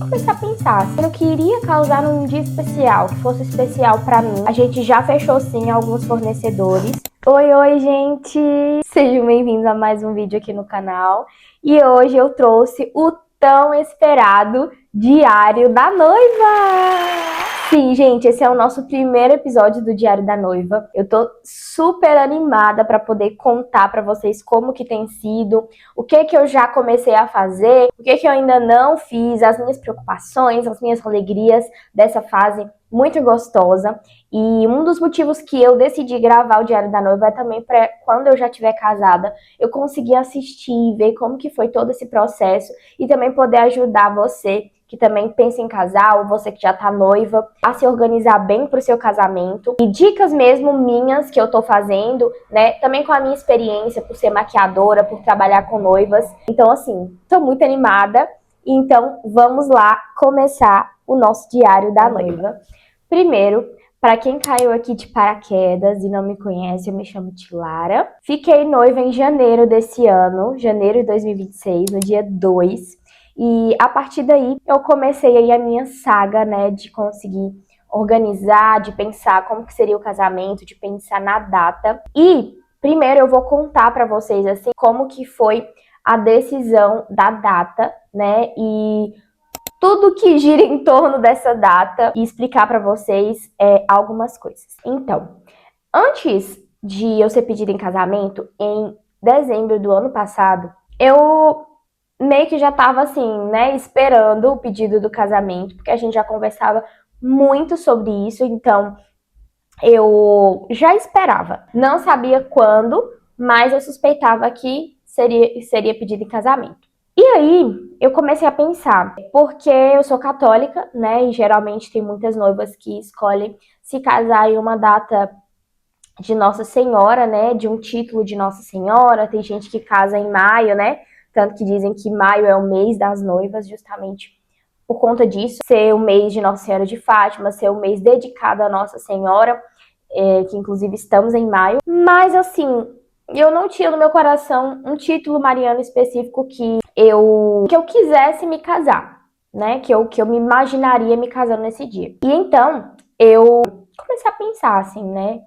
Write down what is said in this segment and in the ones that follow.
Comecei a pensar se eu queria causar um dia especial, que fosse especial pra mim. A gente já fechou sim alguns fornecedores. Oi, gente! Sejam bem-vindos a mais um vídeo aqui no canal. E hoje eu trouxe o tão esperado Diário da Noiva! Sim, gente, esse é o nosso primeiro episódio do Diário da Noiva. Eu tô super animada para poder contar para vocês como que tem sido, o que que eu já comecei a fazer, o que que eu ainda não fiz, as minhas preocupações, as minhas alegrias dessa fase muito gostosa. E um dos motivos que eu decidi gravar o Diário da Noiva é também para quando eu já estiver casada, eu conseguir assistir, ver como que foi todo esse processo e também poder ajudar você que também pensa em casar, ou você que já tá noiva, a se organizar bem pro seu casamento. E dicas mesmo minhas que eu tô fazendo, né? Também com a minha experiência por ser maquiadora, por trabalhar com noivas. Então, assim, tô muito animada. Então, vamos lá começar o nosso Diário da Noiva. Primeiro, para quem caiu aqui de paraquedas e não me conhece, eu me chamo Tilara. Fiquei noiva em janeiro desse ano, janeiro de 2026, no dia 2. E a partir daí eu comecei aí a minha saga, né, de conseguir organizar, de pensar como que seria o casamento, de pensar na data. E primeiro eu vou contar para vocês assim como que foi a decisão da data, né, e tudo que gira em torno dessa data e explicar para vocês algumas coisas. Então, antes de eu ser pedida em casamento, em dezembro do ano passado, eu meio que já tava assim, né, esperando o pedido do casamento, porque a gente já conversava muito sobre isso, então eu já esperava. Não sabia quando, mas eu suspeitava que seria pedido em casamento. E aí, eu comecei a pensar, porque eu sou católica, né, e geralmente tem muitas noivas que escolhem se casar em uma data de Nossa Senhora, né, de um título de Nossa Senhora, tem gente que casa em maio, né, tanto que dizem que maio é o mês das noivas, justamente por conta disso, ser o mês de Nossa Senhora de Fátima, ser o mês dedicado a Nossa Senhora, que inclusive estamos em maio. Mas assim, eu não tinha no meu coração um título mariano específico que eu quisesse me casar, né, que eu me imaginaria me casando nesse dia. E então, eu comecei a pensar assim, né,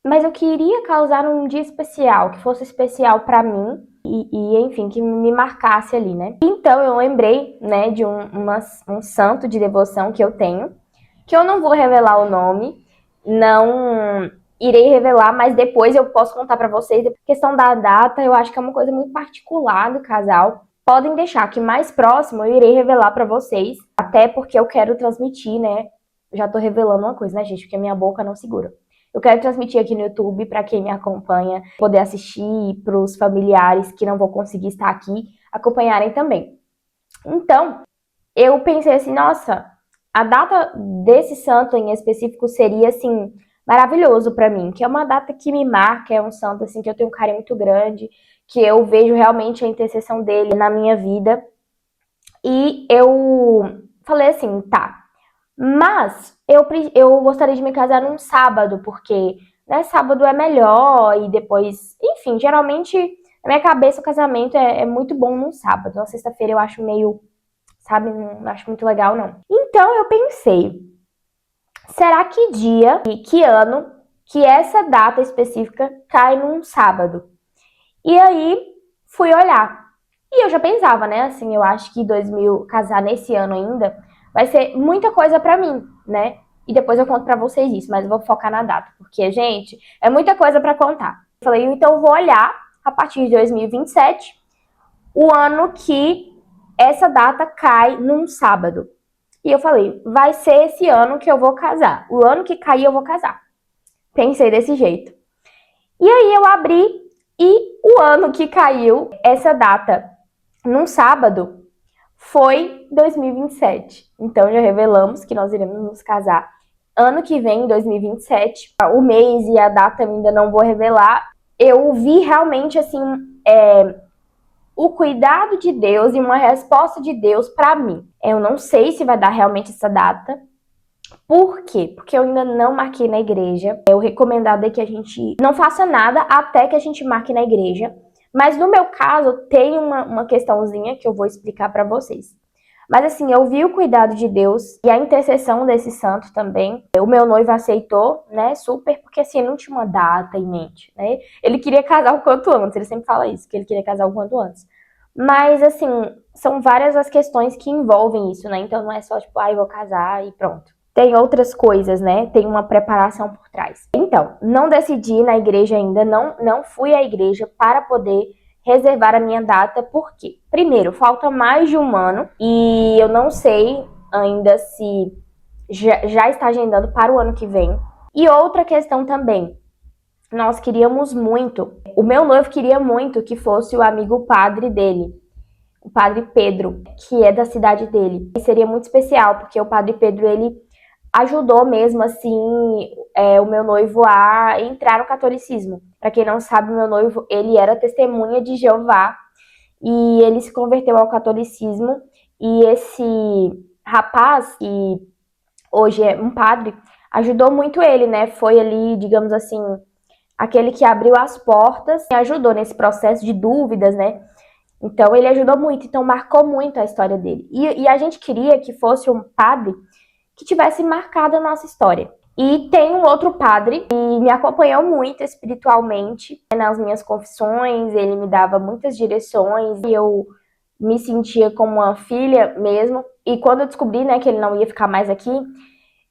mas eu queria causar um dia especial, que fosse especial para mim enfim, que me marcasse ali, né? Então eu lembrei, né, de um santo de devoção que eu tenho, que eu não vou revelar o nome, não irei revelar, mas depois eu posso contar para vocês. A questão da data, eu acho que é uma coisa muito particular do casal. Podem deixar que mais próximo eu irei revelar para vocês, até porque eu quero transmitir, né? Já tô revelando uma coisa, né, gente? Porque a minha boca não segura. Eu quero transmitir aqui no YouTube para quem me acompanha, poder assistir, para os familiares que não vão conseguir estar aqui, acompanharem também. Então, eu pensei assim, nossa, a data desse santo em específico seria, assim, maravilhoso para mim, que é uma data que me marca, é um santo, assim, que eu tenho um carinho muito grande, que eu vejo realmente a intercessão dele na minha vida. E eu falei assim, tá, mas eu gostaria de me casar num sábado, porque, né, sábado é melhor e depois, enfim, geralmente na minha cabeça o casamento é muito bom num sábado. Na sexta-feira eu acho meio, sabe, não acho muito legal não. Então eu pensei, será que dia e que ano que essa data específica cai num sábado? E aí fui olhar. E eu já pensava, né, assim, eu acho que 2000, casar nesse ano ainda, vai ser muita coisa pra mim, né? E depois eu conto pra vocês isso, mas eu vou focar na data, porque, gente, é muita coisa pra contar. Eu falei, então eu vou olhar, a partir de 2027, o ano que essa data cai num sábado. E eu falei, vai ser esse ano que eu vou casar. O ano que cair eu vou casar. Pensei desse jeito. E aí eu abri e o ano que caiu essa data num sábado foi 2027. Então já revelamos que nós iremos nos casar ano que vem, 2027. O mês e a data eu ainda não vou revelar. Eu vi realmente assim o cuidado de Deus e uma resposta de Deus para mim. Eu não sei se vai dar realmente essa data. Por quê? Porque eu ainda não marquei na igreja. O recomendado é que a gente não faça nada até que a gente marque na igreja. Mas no meu caso, tem uma questãozinha que eu vou explicar para vocês. Mas assim, eu vi o cuidado de Deus e a intercessão desse santo também. O meu noivo aceitou, né, super, porque assim, ele não tinha uma data em mente, né? Ele queria casar o quanto antes, ele sempre fala isso, que ele queria casar o quanto antes. Mas assim, são várias as questões que envolvem isso, né? Então não é só tipo, eu vou casar e pronto. Tem outras coisas, né? Tem uma preparação por trás. Então, não decidi ir na igreja ainda, não fui à igreja para poder reservar a minha data, por quê? Primeiro, falta mais de um ano e eu não sei ainda se já está agendando para o ano que vem. E outra questão também, nós queríamos muito, o meu noivo queria muito que fosse o amigo padre dele, o padre Pedro, que é da cidade dele. E seria muito especial, porque o padre Pedro, ele ajudou mesmo, assim, o meu noivo a entrar no catolicismo. Para quem não sabe, o meu noivo, ele era testemunha de Jeová e ele se converteu ao catolicismo. E esse rapaz, que hoje é um padre, ajudou muito ele, né? Foi ali, digamos assim, aquele que abriu as portas e ajudou nesse processo de dúvidas, né? Então ele ajudou muito, então marcou muito a história dele. E a gente queria que fosse um padre que tivesse marcado a nossa história. E tem um outro padre que me acompanhou muito espiritualmente, né, nas minhas confissões, ele me dava muitas direções e eu me sentia como uma filha mesmo. E quando eu descobri, né, que ele não ia ficar mais aqui,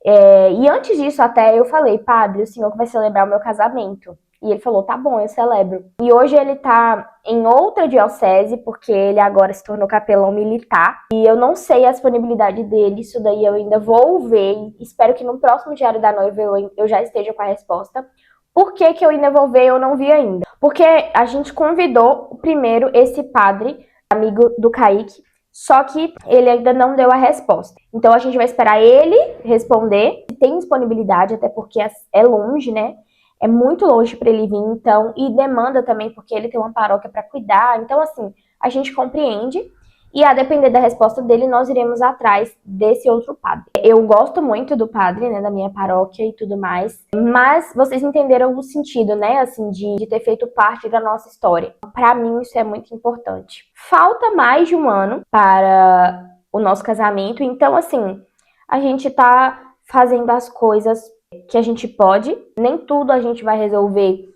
e antes disso até eu falei, padre, o senhor que vai celebrar o meu casamento. E ele falou, tá bom, eu celebro. E hoje ele tá em outra diocese, porque ele agora se tornou capelão militar. E eu não sei a disponibilidade dele, isso daí eu ainda vou ver. E espero que no próximo Diário da Noiva eu já esteja com a resposta. Por que que eu ainda vou ver e eu não vi ainda? Porque a gente convidou primeiro esse padre, amigo do Kaique, só que ele ainda não deu a resposta. Então a gente vai esperar ele responder, se tem disponibilidade, até porque é longe, né? É muito longe para ele vir, então, e demanda também, porque ele tem uma paróquia para cuidar. Então, assim, a gente compreende. E a depender da resposta dele, nós iremos atrás desse outro padre. Eu gosto muito do padre, né, da minha paróquia e tudo mais, mas vocês entenderam o sentido, né, assim, de ter feito parte da nossa história. Para mim, isso é muito importante. Falta mais de um ano para o nosso casamento, então, assim, a gente tá fazendo as coisas que a gente pode. Nem tudo a gente vai resolver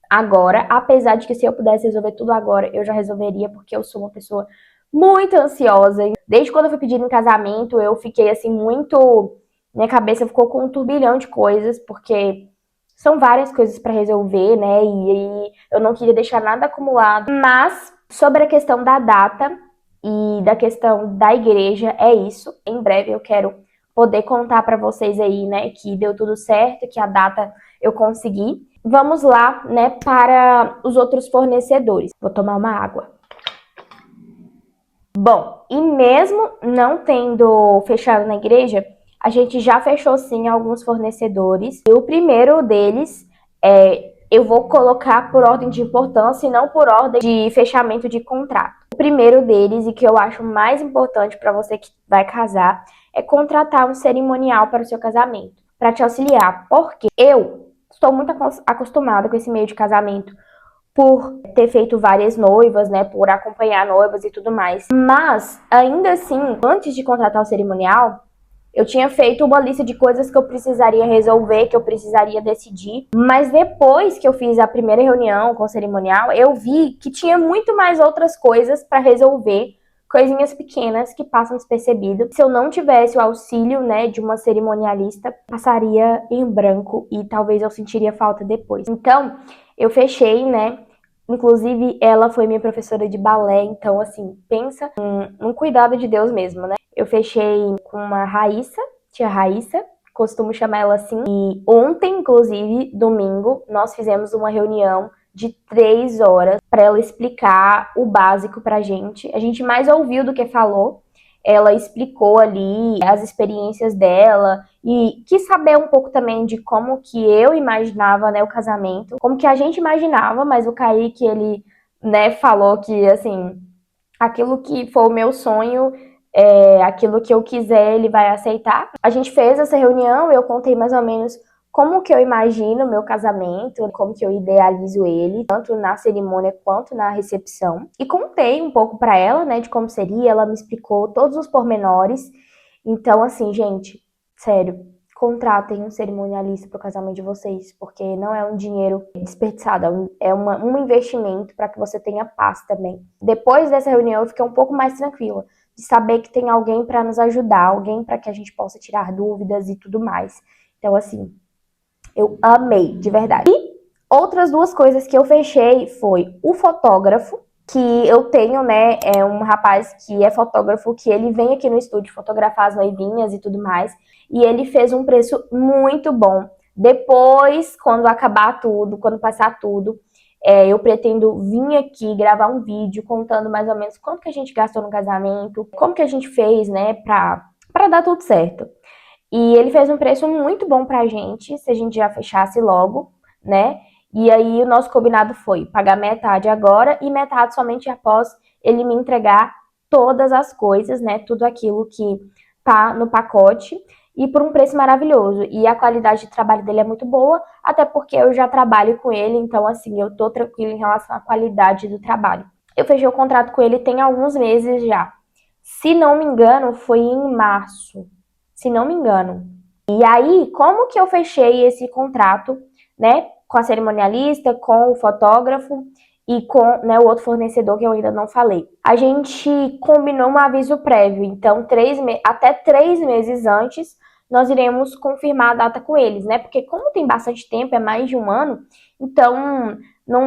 agora, apesar de que se eu pudesse resolver tudo agora, eu já resolveria, porque eu sou uma pessoa muito ansiosa. Desde quando eu fui pedir em casamento, eu fiquei assim muito... Minha cabeça ficou com um turbilhão de coisas, porque são várias coisas para resolver, né? E eu não queria deixar nada acumulado. Mas sobre a questão da data e da questão da igreja, é isso. Em breve eu quero poder contar para vocês aí, né, que deu tudo certo, que a data eu consegui. Vamos lá, né, para os outros fornecedores. Vou tomar uma água. Bom, e mesmo não tendo fechado na igreja, a gente já fechou sim alguns fornecedores. E o primeiro deles eu vou colocar por ordem de importância e não por ordem de fechamento de contrato. O primeiro deles, e que eu acho mais importante para você que vai casar, é contratar um cerimonial para o seu casamento, para te auxiliar. Porque eu estou muito acostumada com esse meio de casamento, por ter feito várias noivas, né, por acompanhar noivas e tudo mais. Mas, ainda assim, antes de contratar o cerimonial, eu tinha feito uma lista de coisas que eu precisaria resolver, que eu precisaria decidir. Mas depois que eu fiz a primeira reunião com o cerimonial, eu vi que tinha muito mais outras coisas para resolver, coisinhas pequenas que passam despercebido. Se eu não tivesse o auxílio, né, de uma cerimonialista, passaria em branco e talvez eu sentiria falta depois. Então, eu fechei, né? Inclusive, ela foi minha professora de balé, então, assim, pensa num cuidado de Deus mesmo, né? Eu fechei com uma Raíssa, tia Raíssa, costumo chamar ela assim. E ontem, inclusive, domingo, nós fizemos uma reunião de 3 horas para ela explicar o básico pra gente. A gente mais ouviu do que falou. Ela explicou ali as experiências dela e quis saber um pouco também de como que eu imaginava, né, o casamento, como que a gente imaginava, mas o Kaique, ele, né, falou que, assim, aquilo que for o meu sonho, aquilo que eu quiser, ele vai aceitar. A gente fez essa reunião, eu contei mais ou menos como que eu imagino o meu casamento, como que eu idealizo ele, tanto na cerimônia quanto na recepção. E contei um pouco pra ela, né, de como seria, ela me explicou todos os pormenores. Então, assim, gente, sério, contratem um cerimonialista pro casamento de vocês, porque não é um dinheiro desperdiçado, é um investimento para que você tenha paz também. Depois dessa reunião, eu fiquei um pouco mais tranquila, de saber que tem alguém para nos ajudar, alguém para que a gente possa tirar dúvidas e tudo mais. Então, assim, eu amei, de verdade. E outras duas coisas que eu fechei foi o fotógrafo, que eu tenho, né, é um rapaz que é fotógrafo, que ele vem aqui no estúdio fotografar as noivinhas e tudo mais, e ele fez um preço muito bom. Depois, quando acabar tudo, quando passar tudo, eu pretendo vir aqui gravar um vídeo contando mais ou menos quanto que a gente gastou no casamento, como que a gente fez, né, pra dar tudo certo. E ele fez um preço muito bom pra gente, se a gente já fechasse logo, né? E aí o nosso combinado foi pagar metade agora e metade somente após ele me entregar todas as coisas, né? Tudo aquilo que tá no pacote e por um preço maravilhoso. E a qualidade de trabalho dele é muito boa, até porque eu já trabalho com ele, então assim, eu tô tranquila em relação à qualidade do trabalho. Eu fechei o contrato com ele tem alguns meses já. Se não me engano, foi em março, se não me engano. E aí, como que eu fechei esse contrato, né, com a cerimonialista, com o fotógrafo e com, né, o outro fornecedor que eu ainda não falei? A gente combinou um aviso prévio, então até 3 meses antes nós iremos confirmar a data com eles, né? Porque como tem bastante tempo, é mais de um ano, então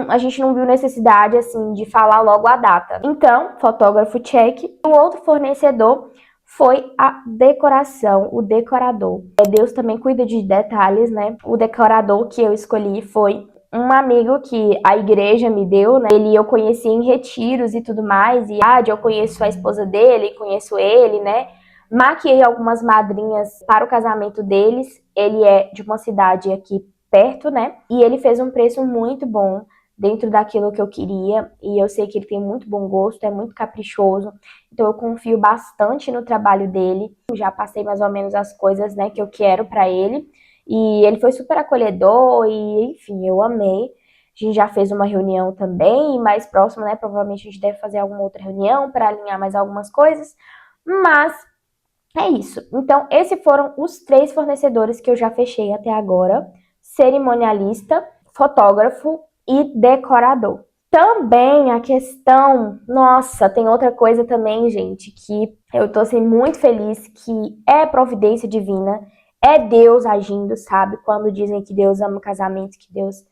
a gente não viu necessidade, assim, de falar logo a data. Então, fotógrafo check. O outro fornecedor foi a decoração, o decorador. Deus também cuida de detalhes, né? O decorador que eu escolhi foi um amigo que a igreja me deu, né? Eu conheci em retiros e tudo mais, e eu conheço a esposa dele, conheço ele, né? Maquiei algumas madrinhas para o casamento deles. Ele é de uma cidade aqui perto, né? E ele fez um preço muito bom dentro daquilo que eu queria, e eu sei que ele tem muito bom gosto, é muito caprichoso, então eu confio bastante no trabalho dele. Já passei mais ou menos as coisas, né, que eu quero para ele, e ele foi super acolhedor, e enfim, eu amei. A gente já fez uma reunião também, mais próxima, né, provavelmente a gente deve fazer alguma outra reunião para alinhar mais algumas coisas, mas é isso. Então, esses foram os 3 fornecedores que eu já fechei até agora: cerimonialista, fotógrafo e decorador. Também a questão, nossa, tem outra coisa também, gente, que eu tô assim muito feliz, que é providência divina, é Deus agindo, sabe? Quando dizem que Deus ama o casamento, que Deus,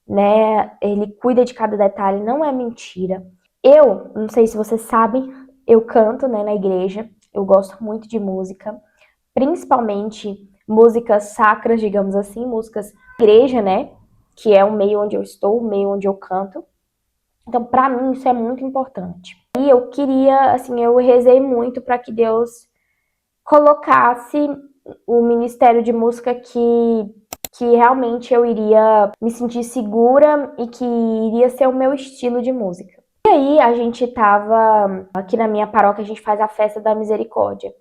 né, ele cuida de cada detalhe, não é mentira. Eu, não sei se vocês sabem, eu canto, né, na igreja, eu gosto muito de música, principalmente músicas sacras, digamos assim, músicas da igreja, né, que é o meio onde eu estou, o meio onde eu canto. Então, pra mim, isso é muito importante. E eu queria, assim, eu rezei muito para que Deus colocasse o ministério de música que realmente eu iria me sentir segura e que iria ser o meu estilo de música. E aí, a gente tava, aqui na minha paróquia, a gente faz a festa da misericórdia.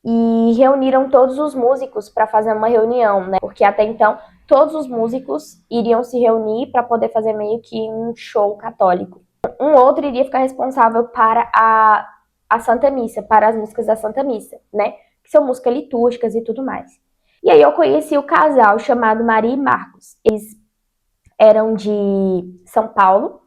E reuniram todos os músicos para fazer uma reunião, né? Porque até então todos os músicos iriam se reunir para poder fazer meio que um show católico. Um outro iria ficar responsável para a Santa Missa, para as músicas da Santa Missa, né? Que são músicas litúrgicas e tudo mais. E aí eu conheci o casal chamado Maria e Marcos. Eles eram de São Paulo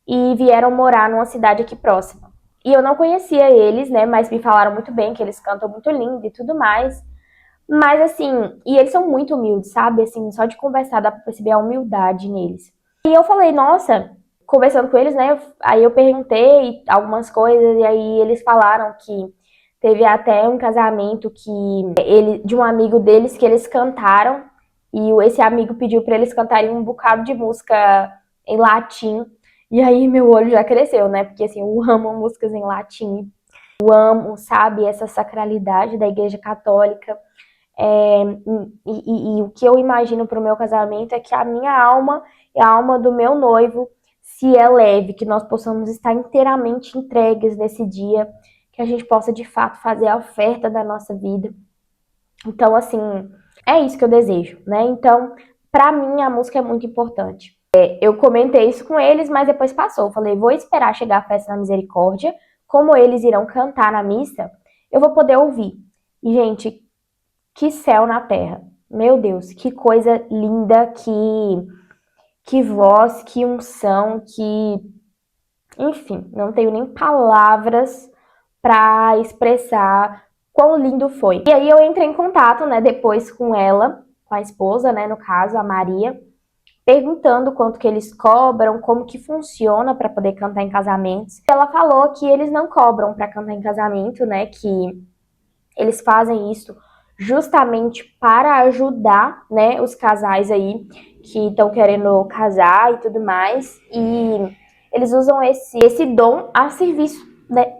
e vieram morar numa cidade aqui próxima. E eu não conhecia eles, né, mas me falaram muito bem que eles cantam muito lindo e tudo mais. Mas assim, e eles são muito humildes, sabe? Assim, só de conversar dá pra perceber a humildade neles. E eu falei, nossa, conversando com eles, né, aí eu perguntei algumas coisas e aí eles falaram que teve até um casamento de um amigo deles que eles cantaram e esse amigo pediu pra eles cantarem um bocado de música em latim. E aí meu olho já cresceu, né? Porque assim, eu amo músicas em latim. Eu amo, sabe, essa sacralidade da Igreja Católica. E o que eu imagino pro meu casamento é que a minha alma e a alma do meu noivo se eleve, que nós possamos estar inteiramente entregues nesse dia, que a gente possa de fato fazer a oferta da nossa vida. Então, assim, É isso que eu desejo, né? Então, pra mim, a música é muito importante. Eu comentei isso com eles, mas depois passou. Eu falei, vou esperar chegar a festa da misericórdia. Como eles irão cantar na missa, eu vou poder ouvir. E, gente, que céu na terra. Meu Deus, que coisa linda, que voz, que unção, que... Enfim, não tenho nem palavras para expressar quão lindo foi. E aí eu entrei em contato, né, depois com ela, com a esposa, né, no caso, a Maria, perguntando quanto que eles cobram, como que funciona para poder cantar em casamentos. Ela falou que eles não cobram para cantar em casamento, né, que eles fazem isso justamente para ajudar, né, os casais aí que estão querendo casar e tudo mais, e eles usam esse dom a serviço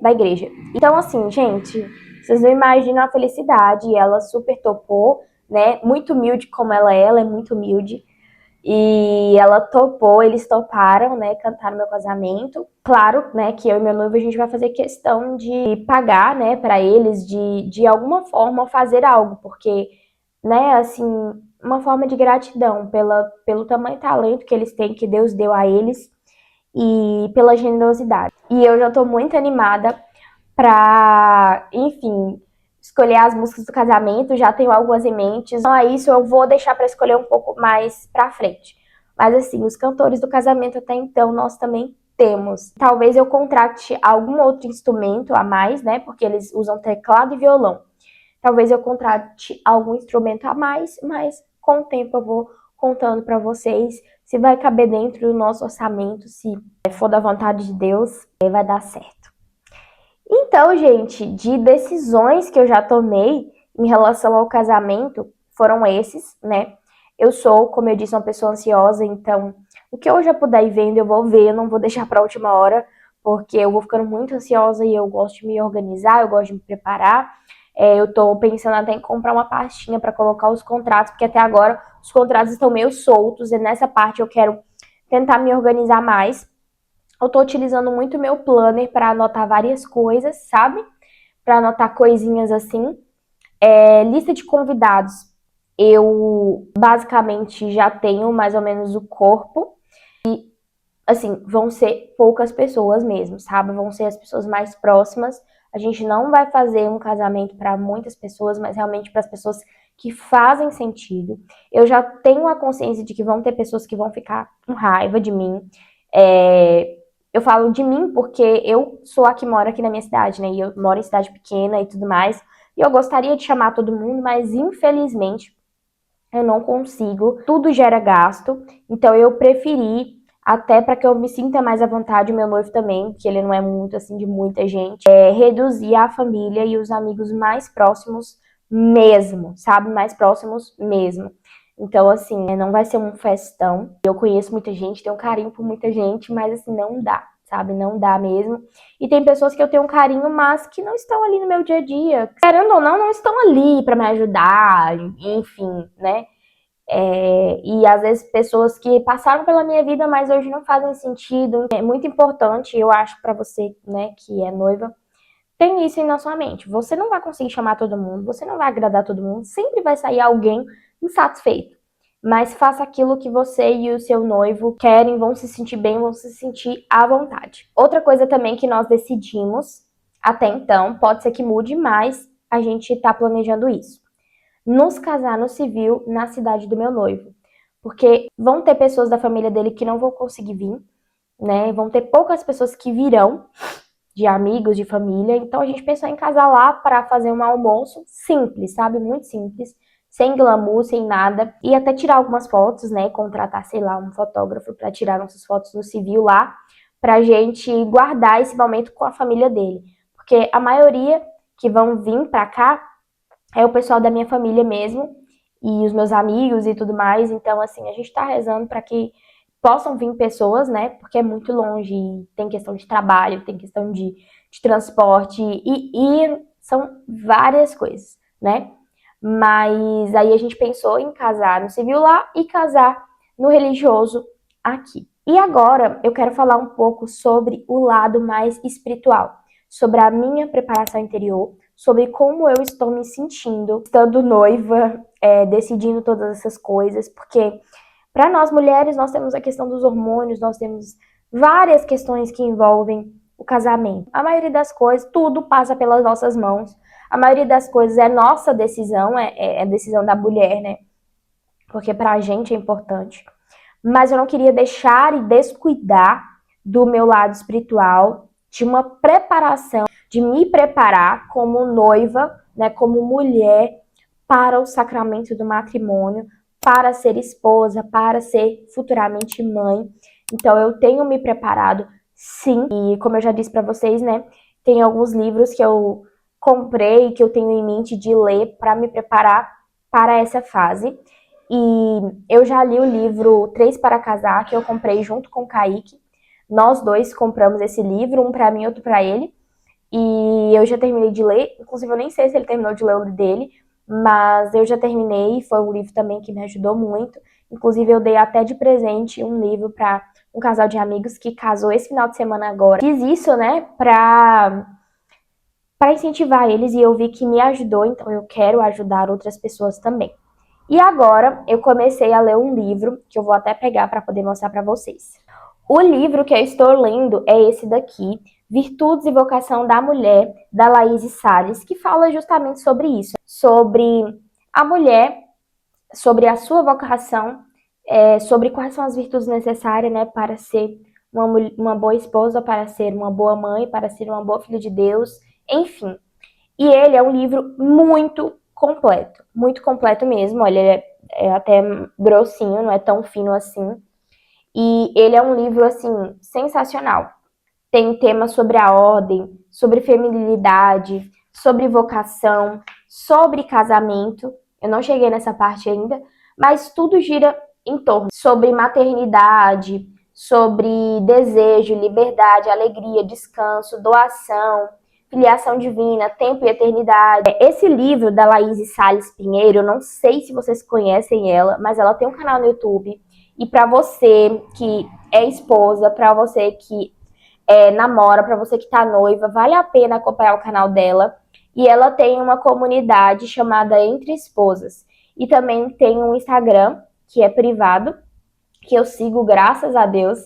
da igreja. Então, assim, gente, vocês não imaginam a felicidade, ela super topou, né, muito humilde como ela é muito humilde, e ela topou, eles toparam, né, cantar no meu casamento. Claro, né, que eu e meu noivo a gente vai fazer questão de pagar, né, para eles, de alguma forma fazer algo, porque, né, assim, uma forma de gratidão pelo tamanho e talento que eles têm, que Deus deu a eles, e pela generosidade. E eu já tô muito animada pra, enfim, escolher as músicas do casamento, já tenho algumas em mente. Então é isso, eu vou deixar para escolher um pouco mais pra frente. Mas assim, os cantores do casamento até então nós também temos. Talvez eu contrate algum outro instrumento a mais, né? Porque eles usam teclado e violão. Talvez eu contrate algum instrumento a mais, mas com o tempo eu vou contando para vocês se vai caber dentro do nosso orçamento, se for da vontade de Deus, vai dar certo. Então, gente, de decisões que eu já tomei em relação ao casamento, foram esses, né? Eu sou, como eu disse, uma pessoa ansiosa, então o que eu já puder ir vendo, eu vou ver, eu não vou deixar para a última hora, porque eu vou ficando muito ansiosa e eu gosto de me organizar, eu gosto de me preparar. Eu tô pensando até em comprar uma pastinha para colocar os contratos, porque até agora os contratos estão meio soltos, e nessa parte eu quero tentar me organizar mais. Eu tô utilizando muito meu planner para anotar várias coisas, sabe? Para anotar coisinhas assim. Lista de convidados. Eu basicamente já tenho mais ou menos o corpo. Assim, vão ser poucas pessoas mesmo, sabe? Vão ser as pessoas mais próximas. A gente não vai fazer um casamento para muitas pessoas, mas realmente para as pessoas que fazem sentido. Eu já tenho a consciência de que vão ter pessoas que vão ficar com raiva de mim. Eu falo de mim porque eu sou a que mora aqui na minha cidade, né? E eu moro em cidade pequena e tudo mais. E eu gostaria de chamar todo mundo, mas infelizmente eu não consigo. Tudo gera gasto. Então eu preferi, até para que eu me sinta mais à vontade, o meu noivo também, que ele não é muito assim de muita gente, reduzir a família e os amigos mais próximos mesmo, sabe? Mais próximos mesmo. Então, assim, não vai ser um festão. Eu conheço muita gente, tenho um carinho por muita gente, mas assim, não dá, sabe? Não dá mesmo. E tem pessoas que eu tenho um carinho, mas que não estão ali no meu dia a dia. Querendo ou não, não estão ali para me ajudar, enfim, né? E às vezes pessoas que passaram pela minha vida, mas hoje não fazem sentido. É muito importante, eu acho, para você, né, que é noiva, tem isso aí na sua mente. Você não vai conseguir chamar todo mundo, você não vai agradar todo mundo, sempre vai sair alguém insatisfeito. Mas faça aquilo que você e o seu noivo querem, vão se sentir bem, vão se sentir à vontade. Outra coisa também que nós decidimos até então, pode ser que mude, mas a gente está planejando isso. Nos casar no civil na cidade do meu noivo. Porque vão ter pessoas da família dele que não vão conseguir vir, né? Vão ter poucas pessoas que virão, de amigos, de família. Então a gente pensou em casar lá para fazer um almoço simples, sabe? Muito simples, sem glamour, sem nada. E até tirar algumas fotos, né? Contratar, sei lá, um fotógrafo para tirar nossas fotos no civil lá, pra gente guardar esse momento com a família dele. Porque a maioria que vão vir para cá é o pessoal da minha família mesmo, e os meus amigos e tudo mais. Então, assim, a gente tá rezando para que possam vir pessoas, né? Porque é muito longe, tem questão de trabalho, tem questão de transporte, e são várias coisas, né? Mas aí a gente pensou em casar no civil lá e casar no religioso aqui. E agora eu quero falar um pouco sobre o lado mais espiritual, sobre a minha preparação interior, sobre como eu estou me sentindo, estando noiva, decidindo todas essas coisas, porque para nós mulheres nós temos a questão dos hormônios, nós temos várias questões que envolvem o casamento. A maioria das coisas, tudo passa pelas nossas mãos. A maioria das coisas é nossa decisão, é decisão da mulher, né? Porque pra gente é importante. Mas eu não queria deixar e descuidar do meu lado espiritual, de uma preparação, de me preparar como noiva, né, como mulher para o sacramento do matrimônio, para ser esposa, para ser futuramente mãe. Então eu tenho me preparado, sim, e como eu já disse para vocês, né, tem alguns livros que eu comprei, que eu tenho em mente de ler para me preparar para essa fase. E eu já li o livro Três para Casar, que eu comprei junto com o Kaique. Nós dois compramos esse livro, um para mim e outro para ele. E eu já terminei de ler, inclusive eu nem sei se ele terminou de ler o dele, mas eu já terminei, foi um livro também que me ajudou muito. Inclusive eu dei até de presente um livro para um casal de amigos que casou esse final de semana agora. Fiz isso, né, para incentivar eles e eu vi que me ajudou, então eu quero ajudar outras pessoas também. E agora eu comecei a ler um livro que eu vou até pegar para poder mostrar para vocês. O livro que eu estou lendo é esse daqui, Virtudes e Vocação da Mulher, da Laís Salles, que fala justamente sobre isso, sobre a mulher, sobre a sua vocação, sobre quais são as virtudes necessárias, né, para ser uma boa esposa, para ser uma boa mãe, para ser uma boa filha de Deus, enfim. E ele é um livro muito completo mesmo. Olha, ele é até grossinho, não é tão fino assim. E ele é um livro, assim, sensacional. Tem temas sobre a ordem, sobre feminilidade, sobre vocação, sobre casamento. Eu não cheguei nessa parte ainda, mas tudo gira em torno sobre maternidade, sobre desejo, liberdade, alegria, descanso, doação, filiação divina, tempo e eternidade. Esse livro da Laís Salles Pinheiro, eu não sei se vocês conhecem ela, mas ela tem um canal no YouTube. E para você que é esposa, para você que namora, para você que tá noiva, vale a pena acompanhar o canal dela. E ela tem uma comunidade chamada Entre Esposas. E também tem um Instagram, que é privado, que eu sigo, graças a Deus.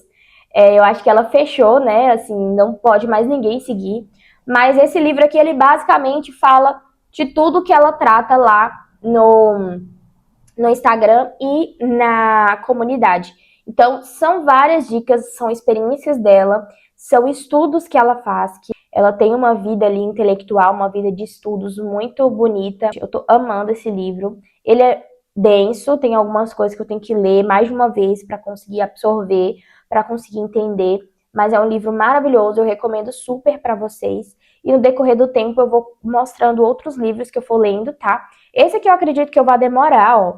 Eu acho que ela fechou, né? Assim, não pode mais ninguém seguir. Mas esse livro aqui, ele basicamente fala de tudo que ela trata lá no Instagram e na comunidade. Então, são várias dicas, são experiências dela, são estudos que ela faz, que ela tem uma vida ali intelectual, uma vida de estudos muito bonita. Eu tô amando esse livro. Ele é denso, tem algumas coisas que eu tenho que ler mais de uma vez para conseguir absorver, para conseguir entender, mas é um livro maravilhoso, eu recomendo super para vocês. E no decorrer do tempo eu vou mostrando outros livros que eu for lendo, tá? Esse aqui eu acredito que eu vou demorar, ó.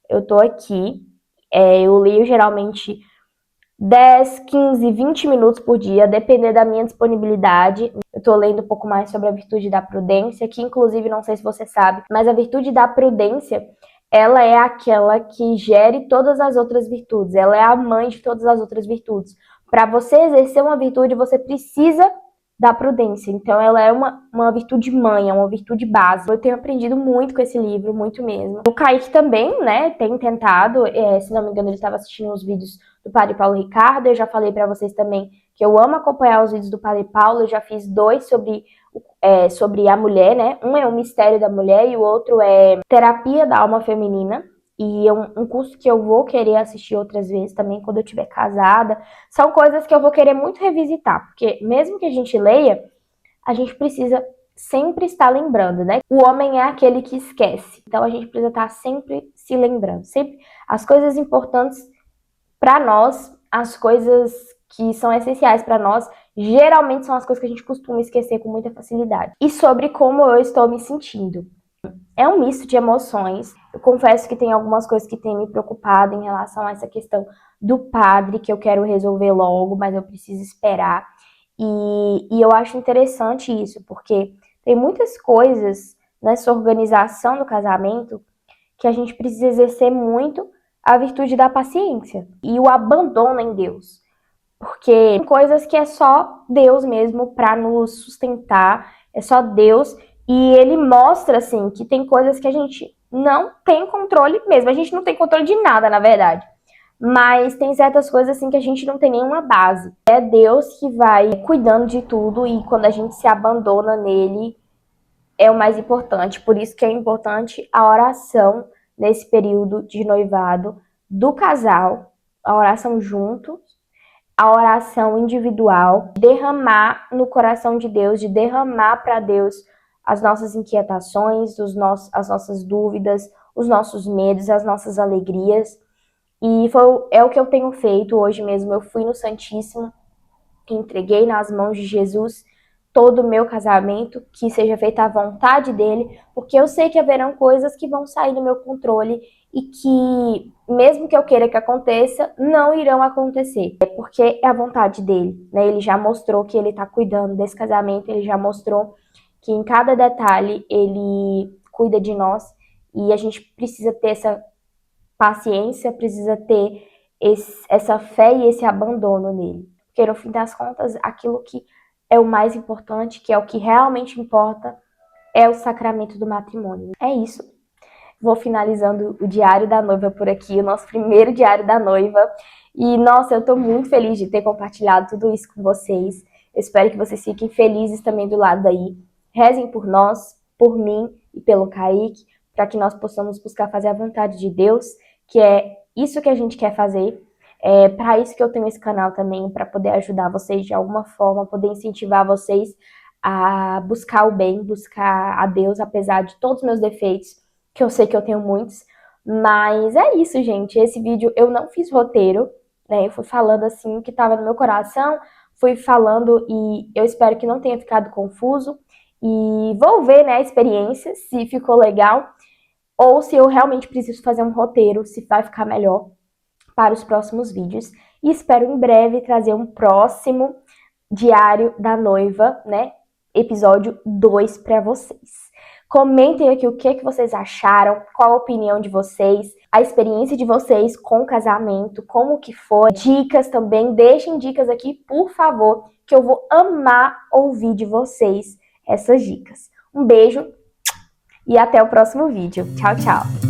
Eu tô aqui, eu leio geralmente 10, 15, 20 minutos por dia, dependendo da minha disponibilidade. Eu tô lendo um pouco mais sobre a virtude da prudência, que inclusive, não sei se você sabe, mas a virtude da prudência, ela é aquela que gere todas as outras virtudes, ela é a mãe de todas as outras virtudes. Para você exercer uma virtude, você precisa da prudência. Então, ela é uma virtude mãe, é uma virtude básica. Eu tenho aprendido muito com esse livro, muito mesmo. O Kaique também, né, tem tentado, se não me engano, ele estava assistindo os vídeos do Padre Paulo Ricardo. Eu já falei para vocês também que eu amo acompanhar os vídeos do Padre Paulo. Eu já fiz 2 sobre a mulher, né? Um é o mistério da mulher e o outro é terapia da alma feminina. E é um curso que eu vou querer assistir outras vezes também quando eu estiver casada. São coisas que eu vou querer muito revisitar, porque mesmo que a gente leia, a gente precisa sempre estar lembrando, né? O homem é aquele que esquece. Então a gente precisa estar sempre se lembrando. Sempre as coisas importantes para nós, as coisas que são essenciais para nós, geralmente são as coisas que a gente costuma esquecer com muita facilidade. E sobre como eu estou me sentindo. É um misto de emoções. Eu confesso que tem algumas coisas que têm me preocupado em relação a essa questão do padre, que eu quero resolver logo, mas eu preciso esperar. E eu acho interessante isso, porque tem muitas coisas nessa organização do casamento que a gente precisa exercer muito a virtude da paciência e o abandono em Deus. Porque tem coisas que é só Deus mesmo para nos sustentar, é só Deus E ele mostra, assim, que tem coisas que a gente não tem controle mesmo. A gente não tem controle de nada, na verdade. Mas tem certas coisas, assim, que a gente não tem nenhuma base. É Deus que vai cuidando de tudo e quando a gente se abandona nele, é o mais importante. Por isso que é importante a oração nesse período de noivado do casal, a oração juntos, a oração individual, derramar no coração de Deus, de derramar para Deus as nossas inquietações, as nossas dúvidas, os nossos medos, as nossas alegrias. E é o que eu tenho feito hoje mesmo. Eu fui no Santíssimo, entreguei nas mãos de Jesus todo o meu casamento, que seja feita a vontade dele, porque eu sei que haverão coisas que vão sair do meu controle e que, mesmo que eu queira que aconteça, não irão acontecer. É porque é a vontade dele, né? Ele já mostrou que ele está cuidando desse casamento, ele já mostrou que em cada detalhe ele cuida de nós e a gente precisa ter essa paciência, precisa ter essa fé e esse abandono nele. Porque no fim das contas, aquilo que é o mais importante, que é o que realmente importa, é o sacramento do matrimônio. É isso. Vou finalizando o Diário da Noiva por aqui, o nosso primeiro Diário da Noiva. E, nossa, eu tô muito feliz de ter compartilhado tudo isso com vocês. Eu espero que vocês fiquem felizes também do lado daí. Rezem por nós, por mim e pelo Kaique, para que nós possamos buscar fazer a vontade de Deus, que é isso que a gente quer fazer. É para isso que eu tenho esse canal também, para poder ajudar vocês de alguma forma, poder incentivar vocês a buscar o bem, buscar a Deus, apesar de todos os meus defeitos, que eu sei que eu tenho muitos. Mas é isso, gente. Esse vídeo eu não fiz roteiro, né? Eu fui falando assim o que estava no meu coração, fui falando e eu espero que não tenha ficado confuso. E vou ver, né, a experiência, se ficou legal ou se eu realmente preciso fazer um roteiro, se vai ficar melhor para os próximos vídeos. E espero em breve trazer um próximo Diário da Noiva, né? Episódio 2 para vocês. Comentem aqui o que vocês acharam, qual a opinião de vocês, a experiência de vocês com o casamento, como que foi, dicas também, deixem dicas aqui, por favor, que eu vou amar ouvir de vocês essas dicas. Um beijo e até o próximo vídeo. Tchau, tchau!